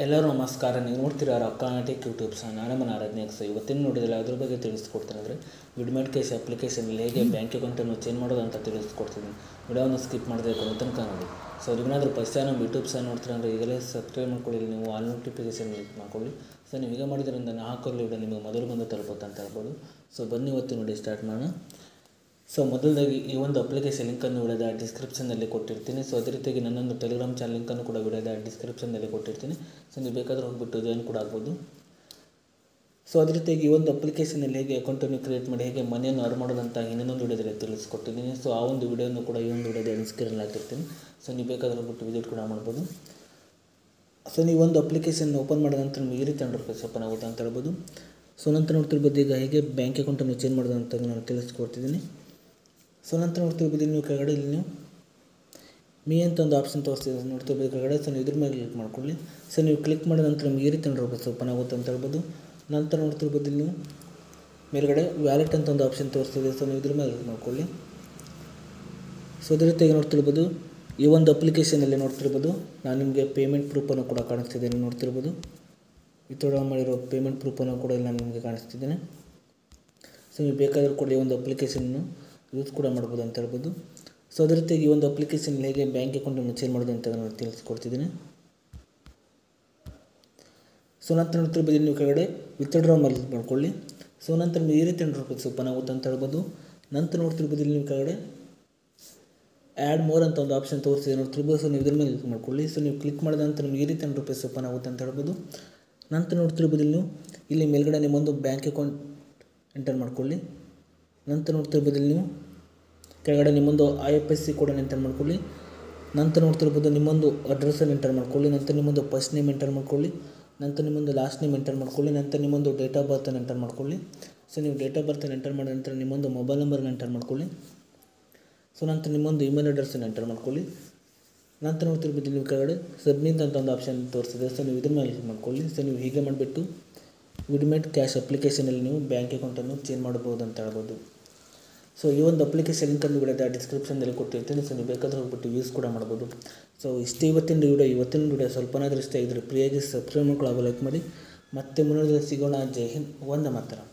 ಎಲ್ಲರೂ ನಮಸ್ಕಾರ. ನೀವು ನೋಡ್ತೀರಾ ರೊಕ್ಕಾಟಿಕ್ ಯೂಟ್ಯೂಬ್ ಚಾನಲ್. ನಾನು ನಮ್ಮ ಆರಾಧನೆಗೆ ಇವತ್ತಿನ ನೋಡಿದರೆ ಅದ್ರ ಬಗ್ಗೆ ತಿಳಿಸ್ಕೊಡ್ತೀನಿ. ಅಂದರೆ ವಿಡ್ಮೆಟ್ ಕೇಸ್ ಅಪ್ಲಿಕೇಶನಲ್ಲಿ ಹೇಗೆ ಬ್ಯಾಂಕ್ ಅಕೌಂಟನ್ನು ಚೇಂಜ್ ಮಾಡೋದು ಅಂತ ತಿಳಿಸ್ಕೊಡ್ತೀನಿ. ವಿಡಿಯೋವನ್ನು ಸ್ಕಿಪ್ ಮಾಡಿದ್ರೆ ತನಕ ನೋಡಿ. ಸೊ ನೀವೇನಾದರೂ ಫಸ್ಟ್ ಟೈಮ್ ನಮ್ಮ ಯೂಟ್ಯೂಬ್ ಚಾನಲ್ ನೋಡ್ತೀರಾ ಅಂದರೆ ಈಗಲೇ ಸಬ್ಸ್ಕ್ರೈಬ್ ಮಾಡ್ಕೊಳ್ಳಿ. ನೀವು ಆಲ್ ನೋಟಿಫಿಕೇಷನ್ ಕ್ಲಿಕ್ ಮಾಡ್ಕೊಳ್ಳಿ. ಸೊ ನೀವು ಈಗ ಮಾಡಿದ್ರಿಂದ ನಾನು ಹಾಕೋಲ್ಲಿ ವಿಡಿಯೋ ನಿಮಗೆ ಮೊದಲು ಬಂದು ತಲುಪುತ್ತೆ ಅಂತ ಹೇಳ್ಬೋದು. ಸೊ ಬನ್ನಿ ಇವತ್ತು ನೋಡಿ ಸ್ಟಾರ್ಟ್ ಮಾಡೋಣ. ಸೊ ಮೊದಲದಾಗಿ ಈ ಒಂದು ಅಪ್ಲಿಕೇಶನ್ ಲಿಂಕನ್ನು ವಿಡಿಯೋದ ಡಿಸ್ಕ್ರಿಪ್ಷನ್ನಲ್ಲಿ ಕೊಟ್ಟಿರ್ತೀನಿ. ಸೊ ಅದೇ ರೀತಿಯಾಗಿ ನನ್ನೊಂದು ಟೆಲಿಗ್ರಾಮ್ ಚಾನಲ್ ಲಿಂಕನ್ನು ಕೂಡ ವಿಡಿಯೋದ ಡಿಸ್ಕ್ರಿಪ್ಷನ್ನಲ್ಲಿ ಕೊಟ್ಟಿರ್ತೀನಿ. ಸೊ ನೀವು ಬೇಕಾದರೂ ಹೋಗ್ಬಿಟ್ಟು ಜಾಯಿನ್ ಕೂಡ ಆಗ್ಬೋದು. ಸೊ ಅದೇ ರೀತಿಯಾಗಿ ಈ ಒಂದು ಅಪ್ಲಿಕೇಶನಲ್ಲಿ ಹೇಗೆ ಅಕೌಂಟನ್ನು ಕ್ರಿಯೇಟ್ ಮಾಡಿ ಹೇಗೆ ಮನಿಯನ್ನು ಅರ್ನ್ ಮಾಡೋದಂತ ಇನ್ನೊಂದು ವಿಡಿಯೋದಲ್ಲಿ ತಿಳಿಸ್ಕೊಟ್ಟಿದ್ದೀನಿ. ಸೊ ಆ ಒಂದು ವಿಡಿಯೋನು ಕೂಡ ಈ ಒಂದು ವಿಡಿಯೋದ ಡಿಸ್ಕ್ರಿಪ್ಷನ್ ಹಾಕಿರ್ತೀನಿ. ಸೊ ನೀವು ಬೇಕಾದರೂ ಹೋಗ್ಬಿಟ್ಟು ವಿಸಿಟ್ ಕೂಡ ಮಾಡ್ಬೋದು. ಸೊ ನೀವು ಒಂದು ಅಪ್ಲಿಕೇಶನ್ ಓಪನ್ ಮಾಡಿದ ನಂತರ ನಿಮಗೆ ಈ ರೀತಿ ಇಂಟರ್ಫೇಸ್ ಓಪನ್ ಆಗುತ್ತೆ ಅಂತ ಹೇಳ್ಬೋದು. ಸೊ ನಂತರ ನೋಡ್ತಿರ್ಬೋದು ಈಗ ಹೇಗೆ ಬ್ಯಾಂಕ್ ಅಕೌಂಟನ್ನು ಚೇಂಜ್ ಮಾಡೋದು ಅಂತ ನಾನು ತಿಳಿಸ್ಕೊಡ್ತಿದ್ದೀನಿ. ಸೊ ನಂತರ ನೋಡ್ತಿರ್ಬೋದು ನೀವು ಕೆಳಗಡೆ ಇಲ್ಲಿ ನೀವು ಮೀ ಅಂತ ಒಂದು ಆಪ್ಷನ್ ತೋರಿಸ್ತಿದೆ ನೋಡ್ತಿರ್ಬೋದು ಕೆಳಗಡೆ. ಸೊ ನೀವು ಇದ್ರ ಮೇಲೆ ಕ್ಲಿಕ್ ಮಾಡ್ಕೊಳ್ಳಿ. ಸೊ ನೀವು ಕ್ಲಿಕ್ ಮಾಡಿದ ನಂತರ ನಿಮಗೆ ಈ ರೀತಿ ಇಂಟರ್ಫೇಸ್ ಓಪನ್ ಆಗುತ್ತೆ ಅಂತ ಹೇಳ್ಬೋದು. ನಂತರ ನೋಡ್ತಿರ್ಬೋದು ಇಲ್ಲಿ ನೀವು ಮೇಲ್ಗಡೆ ವ್ಯಾಲೆಟ್ ಅಂತ ಒಂದು ಆಪ್ಷನ್ ತೋರಿಸ್ತಿದೆ. ಸೊ ನೀವು ಇದ್ರ ಮೇಲೆ ಕ್ಲಿಕ್ ಮಾಡ್ಕೊಳ್ಳಿ. ಸೊ ಅದೇ ರೀತಿಯಾಗಿ ನೋಡ್ತಿರ್ಬೋದು ಈ ಒಂದು ಅಪ್ಲಿಕೇಶನಲ್ಲಿ ನೋಡ್ತಿರ್ಬೋದು ನಾನು ನಿಮಗೆ ಪೇಮೆಂಟ್ ಪ್ರೂಫನ್ನು ಕೂಡ ಕಾಣಿಸ್ತಿದ್ದೇನೆ. ನೋಡ್ತಿರ್ಬೋದು ವಿತ್ಡ್ರಾ ಮಾಡಿರೋ ಪೇಮೆಂಟ್ ಪ್ರೂಫನ್ನು ಕೂಡ ಇಲ್ಲಿ ನಾನು ನಿಮಗೆ ಕಾಣಿಸ್ತಿದ್ದೇನೆ. ಸೊ ನೀವು ಬೇಕಾದರೂ ಕೂಡ ಈ ಒಂದು ಅಪ್ಲಿಕೇಶನ್ನು ಯೂಸ್ ಕೂಡ ಮಾಡ್ಬೋದು ಅಂತ ಹೇಳ್ಬೋದು. ಸೊ ಅದೇ ರೀತಿಯಾಗಿ ಈ ಒಂದು ಅಪ್ಲಿಕೇಶನ್ ಹೇಗೆ ಬ್ಯಾಂಕ್ ಅಕೌಂಟನ್ನು ಚೇಂಜ್ ಮಾಡೋದು ಅಂತ ನಾನು ತಿಳಿಸ್ಕೊಡ್ತಿದ್ದೀನಿ. ಸೊ ನಂತರ ನೋಡ್ತಿರ್ಬೋದು ನೀವು ಕೆಳಗಡೆ ವಿತ್ಡ್ರಾ ಮಾಡ್ಕೊಳ್ಳಿ. ಸೊ ನಂತರ ನೀವು ಈ ರೀತಿ ಇಂಟರ್ಫೇಸ್ ಓಪನ್ ಆಗುತ್ತೆ ಅಂತ ಹೇಳ್ಬೋದು. ನಂತರ ನೋಡ್ತಿರ್ಬೋದು ಇಲ್ಲಿ ನೀವು ಕೆಳಗಡೆ ಆ್ಯಡ್ ಮೋರ್ ಅಂತ ಒಂದು ಆಪ್ಷನ್ ತೋರಿಸಿದೆ ನೋಡ್ತಿರ್ಬೋದು. ಸೊ ನೀವು ಇದ್ರ ಮೇಲೆ ಕ್ಲಿಕ್ ಮಾಡ್ಕೊಳ್ಳಿ. ಸೊ ನೀವು ಕ್ಲಿಕ್ ಮಾಡಿದ ನಂತರ ನಿಮಗೆ ಈ ರೀತಿ ಇಂಟರ್ಫೇಸ್ ಓಪನ್ ಆಗುತ್ತೆ ಅಂತ ಹೇಳ್ಬೋದು. ನಂತರ ನೋಡ್ತಿರ್ಬೋದು ಇಲ್ಲಿ ಮೇಲ್ಗಡೆ ನಿಮ್ಮೊಂದು ಬ್ಯಾಂಕ್ ಅಕೌಂಟ್ ಎಂಟರ್ ಮಾಡ್ಕೊಳ್ಳಿ. ನಂತರ ನೋಡ್ತಿರ್ಬೋದು ನೀವು ಕೆಳಗಡೆ ನಿಮ್ಮೊಂದು IFSC ಕೋಡನ್ನು ಎಂಟರ್ ಮಾಡ್ಕೊಳ್ಳಿ. ನಂತರ ನೋಡ್ತಿರ್ಬೋದು ನಿಮ್ಮೊಂದು ಅಡ್ರೆಸ್ಸನ್ನು ಎಂಟರ್ ಮಾಡ್ಕೊಳ್ಳಿ. ನಂತರ ನಿಮ್ಮೊಂದು ಫಸ್ಟ್ ನೇಮ್ ಎಂಟರ್ ಮಾಡ್ಕೊಳ್ಳಿ. ನಂತರ ನಿಮ್ಮೊಂದು ಲಾಸ್ಟ್ ನೇಮ್ ಎಂಟರ್ ಮಾಡ್ಕೊಳ್ಳಿ. ನಂತರ ನಿಮ್ಮೊಂದು ಡೇಟ್ ಆಫ್ ಬರ್ತನ್ನು ಎಂಟರ್ ಮಾಡ್ಕೊಳ್ಳಿ. ಸೊ ನೀವು ಡೇಟ್ ಆಫ್ ಬರ್ತನ್ನು ಎಂಟರ್ ಮಾಡಿದ ನಂತರ ನಿಮ್ಮೊಂದು ಮೊಬೈಲ್ ನಂಬರನ್ನು ಎಂಟರ್ ಮಾಡ್ಕೊಳ್ಳಿ. ಸೊ ನಂತರ ನಿಮ್ಮೊಂದು ಇಮೇಲ್ ಅಡ್ರೆಸ್ಸನ್ನು ಎಂಟರ್ ಮಾಡ್ಕೊಳ್ಳಿ. ನಂತರ ನೋಡ್ತಿರ್ಬೋದು ನೀವು ಕೆಳಗಡೆ ಸಬ್ಮಿಟ್ ಅಂತ ಒಂದು ಆಪ್ಷನ್ ತೋರಿಸಿದೆ. ಸೊ ನೀವು ಇದ್ರ ಮೇಲೆ ಕ್ಲಿಕ್ ಮಾಡ್ಕೊಳ್ಳಿ. ಸೊ ನೀವು ಹೀಗೆ ಮಾಡಿಬಿಟ್ಟು ವಿಡ್ಮೆಟ್ ಕ್ಯಾಶ್ ಅಪ್ಲಿಕೇಶನಲ್ಲಿ ನೀವು ಬ್ಯಾಂಕ್ ಅಕೌಂಟನ್ನು ಚೇಂಜ್ ಮಾಡ್ಬೋದು ಅಂತ ಹೇಳ್ಬೋದು. ಸೊ ಈ ಒಂದು ಅಪ್ಲಿಕೇಶನ್ ಲಿಂಕನ್ನು ವಿಡಿಯೋದ ಡಿಸ್ಕ್ರಿಪ್ಷನ್ನಲ್ಲಿ ಕೊಟ್ಟಿರ್ತೀನಿ. ಸೊ ನೀವು ಬೇಕಾದರೂ ಹೋಗ್ಬಿಟ್ಟು ಯೂಸ್ ಕೂಡ ಮಾಡ್ಬೋದು. ಸೊ ಇಷ್ಟೇ ಇವತ್ತಿನ ವಿಡಿಯೋ ಸ್ವಲ್ಪನಾದರೂ ಇಷ್ಟ ಇದ್ದರೆ ಫ್ರೀಯಾಗಿ ಸಬ್ಸ್ಕ್ರೈಬ್ ಮಾಡ್ಕೊಳ್ಳೋ ಲೈಕ್ ಮಾಡಿ. ಮತ್ತೆ ಮುಂದಿನ ಸಿಗೋಣ. ಜೈ ಹಿಂದ್, ವಂದೇ ಮಾತರಂ.